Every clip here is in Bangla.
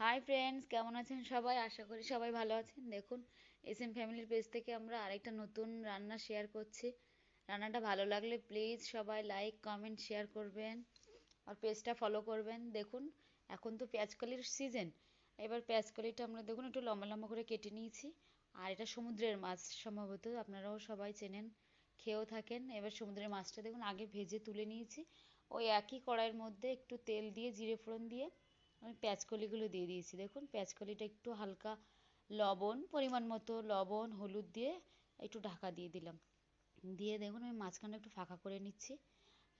হাই ফ্রেন্ডস, কেমন আছেন সবাই? আশা করি সবাই ভালো আছেন। দেখুন, এসএম ফ্যামিলির পেজ থেকে আমরা আরেকটা নতুন রান্না শেয়ার করছি। রান্নাটা ভালো লাগলে প্লিজ সবাই লাইক কমেন্ট শেয়ার করবেন আর পেজটা ফলো করবেন। দেখুন, এখন তো পেঁয়াজকলির সিজন। এবার পেঁয়াজকলিটা আমরা দেখুন একটু লম্বা লম্বা করে কেটে নিয়েছি। আর এটা সমুদ্রের মাছ, সম্ভবত আপনারাও সবাই চেনেন, খেয়েও থাকেন। এবার সমুদ্রের মাছটা দেখুন আগে ভেজে তুলে নিয়েছি। ওই একই কড়াইয়ের মধ্যে একটু তেল দিয়ে জিরে ফোড়ন দিয়ে আমি পেঁয়াজকলিগুলো দিয়ে দিয়েছি। দেখুন পেঁয়াজকলিটা একটু হালকা লবণ, পরিমাণ মতো লবণ হলুদ দিয়ে একটু ঢাকা দিয়ে দিলাম। দিয়ে দেখুন আমি মাঝখানে একটু ফাঁকা করে নিচ্ছি।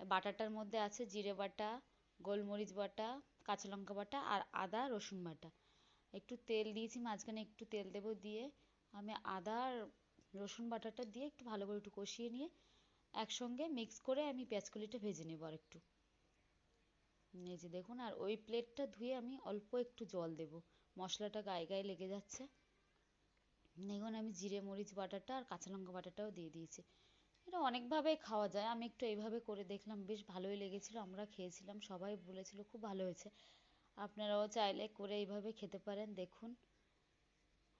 বাটাটার মধ্যে আছে জিরে বাটা, গোলমরিচ বাটা, কাঁচা লঙ্কা বাটা আর আদা রসুন বাটা। একটু তেল দিয়েছি, মাঝখানে একটু তেল দেবো, দিয়ে আমি আদা আর রসুন বাটাটা দিয়ে একটু ভালো করে একটু কষিয়ে নিয়ে একসঙ্গে মিক্স করে আমি পেঁয়াজকলিটা ভেজে নেবো আর একটু। এই যে দেখুন, আর ওই প্লেটটা ধুয়ে আমি অল্প একটু জল দেব, মশলাটা গায়ে গায়ে লেগে যাচ্ছে। দেখুন আমি জিরে মরিচ বাটাটা আর কাঁচা লঙ্কা বাটাটাও দিয়ে দিয়েছি। এটা অনেকভাবেই খাওয়া যায়, আমি একটু এইভাবে করে দেখলাম, বেশ ভালোই লেগেছিল, আমরা খেয়েছিলাম, সবাই বলেছিল খুব ভালো হয়েছে। আপনারাও চাইলে করে এইভাবে খেতে পারেন। দেখুন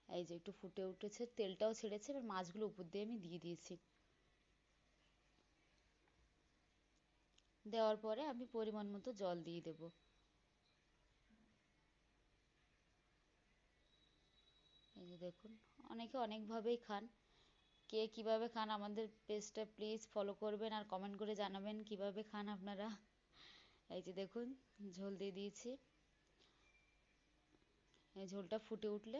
এই যে একটু ফুটে উঠেছে, তেলটাও ছেড়েছে, এবার মাছগুলো উপর দিয়ে আমি দিয়ে দিয়েছি। দেওয়ার পরে আমি পরিমাণ মতো জল দিয়ে দেবো। এই যে দেখুন, অনেকে অনেকভাবেই খান, কে কিভাবে খান আমাদের পেজটা প্লিজ ফলো করবেন আর কমেন্ট করে জানাবেন কিভাবে খান আপনারা। এই যে দেখুন ঝোল দিয়ে দিয়েছি। এই ঝোলটা ফুটে উঠলে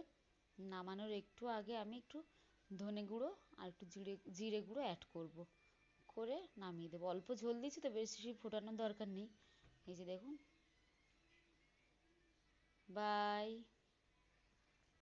নামানোর একটু আগে আমি একটু ধনে গুঁড়ো আর একটু জিরে জিরে গুঁড়ো অ্যাড করব, করে নামিয়ে দেবো। অল্প ঝোল দিয়েছি তো, বেশি ফোটানোর দরকার নেই। এই যে দেখুন, বাই।